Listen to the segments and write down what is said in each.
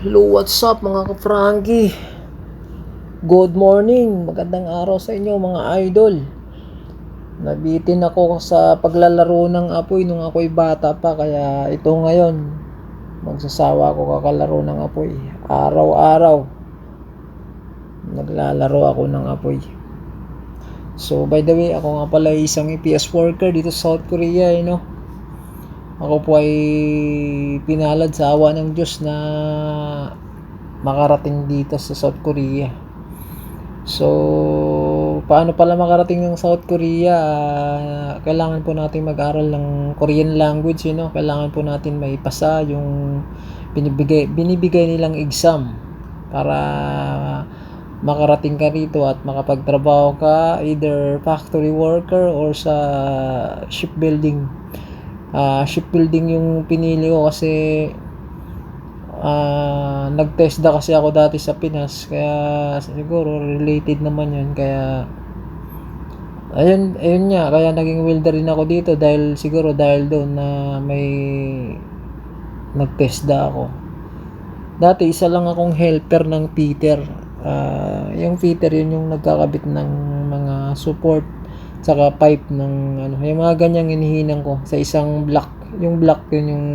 Hello, what's up mga ka-Frankie? Good morning, magandang araw sa inyo mga idol. Nabitin ako sa paglalaro ng apoy nung ako'y bata pa, kaya ito ngayon magsasawa ako kakalaro ng apoy. Araw-araw naglalaro ako ng apoy. So by the way, ako nga pala isang EPS worker dito sa South Korea, Ako po ay pinalad sa awa ng Diyos na makarating dito sa South Korea. So, paano pala makarating ng South Korea? Kailangan po natin mag-aral ng Korean language, Kailangan po natin maipasa yung binibigay nilang exam para makarating ka rito at makapagtrabaho ka, either factory worker or sa shipbuilding. Shipbuilding yung pinili ko kasi nag-TESDA kasi ako dati sa Pinas, kaya siguro related naman yun, kaya ayun nga, kaya naging welder rin ako dito dahil doon na may nag-TESDA ako. Dati isa lang akong helper ng fitter. Yung fitter yun yung nagkakabit ng mga support saka pipe ng yung mga ganyang hinihinang ko sa isang block. Yung block yun yung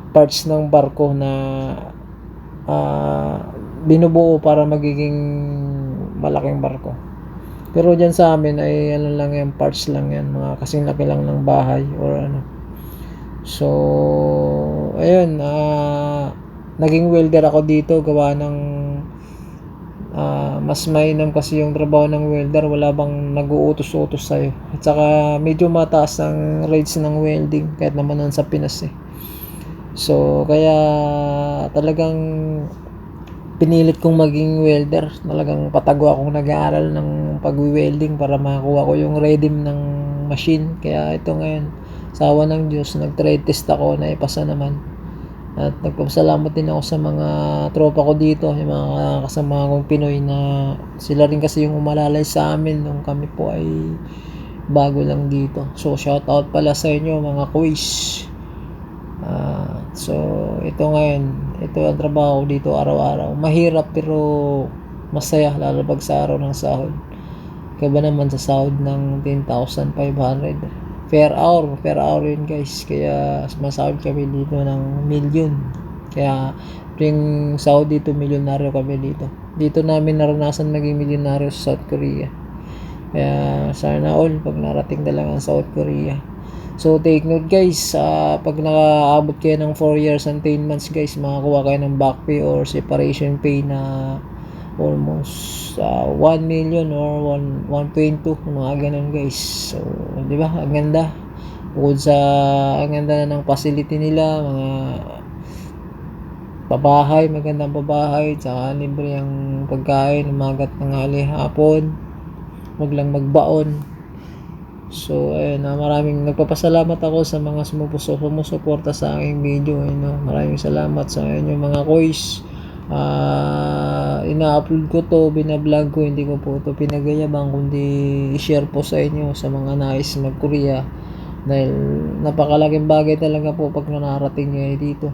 parts ng barko na binubuo para magiging malaking barko. Pero dyan sa amin ay lang yan, parts lang yan, mga kasing laki lang ng bahay or So ayun, naging welder ako dito gawa ng mas mainam kasi yung trabaho ng welder, wala bang nag-uutos-utos sa'yo, at saka medyo mataas ang rates ng welding kahit naman nun sa Pinas So kaya talagang pinilit kong maging welder. Talagang patago akong nag-aaral ng pag-welding para makakuha ko yung redim ng machine. Kaya ito ngayon, sa awa ng Diyos, nag-trade test ako, naipasa naman. At nagpapasalamat din ako sa mga tropa ko dito, yung mga kasama kong Pinoy, na sila rin kasi yung umalalay sa amin nung kami po ay bago lang dito. So shout out pala sa inyo mga quiz. So ito ngayon, ito ang trabaho dito araw-araw. Mahirap pero masaya, lalo pag sa araw ng sahod. Kaya ba naman sa sahod ng 10,500 per hour yun guys. Kaya sumasahod kami dito ng milyon. Kaya yung sahod dito, milyonaryo kami dito. Dito namin naranasan maging milyonaryo sa South Korea. Kaya sana all pag narating na lang ang South Korea. So take note guys, pag nakaabot kayo ng 4 years and 10 months guys, makakuha kayo ng back pay or separation pay na almost 1 million or 1.2, mga ganun guys. So di ba, ang ganda. Bukod sa ang ganda na ng facility nila, mga pabahay, magandang pabahay, tsaka libre ang pagkain, umaga't tanghali, hapon, wag lang magbaon. So ayun, maraming nagpapasalamat ako sa mga sumusuporta sa aking video, Maraming salamat sa inyo mga kois. Ina-upload ko to, binablog ko, hindi ko po to pinagayabang, kundi i-share po sa inyo, sa mga nais mag-Korea, dahil napakalaking bagay talaga po pag nanarating nyo dito.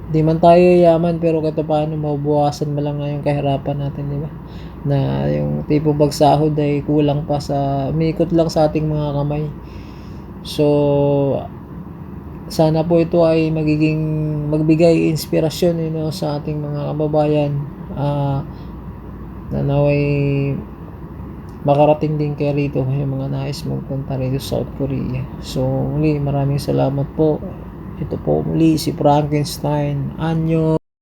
Di man tayo yaman, pero kahit paano mabubuwasan mo lang nga yung kahirapan natin, di ba? Na yung tipo bagsahod ay kulang pa sa umikot lang sa ating mga kamay. So sana po ito ay magbigay inspirasyon sa ating mga kababayan, na naway makarating din kayo rito, yung mga nais magpunta rito sa South Korea. So muli, maraming salamat po. Ito po muli si Frankenstein. Anyo.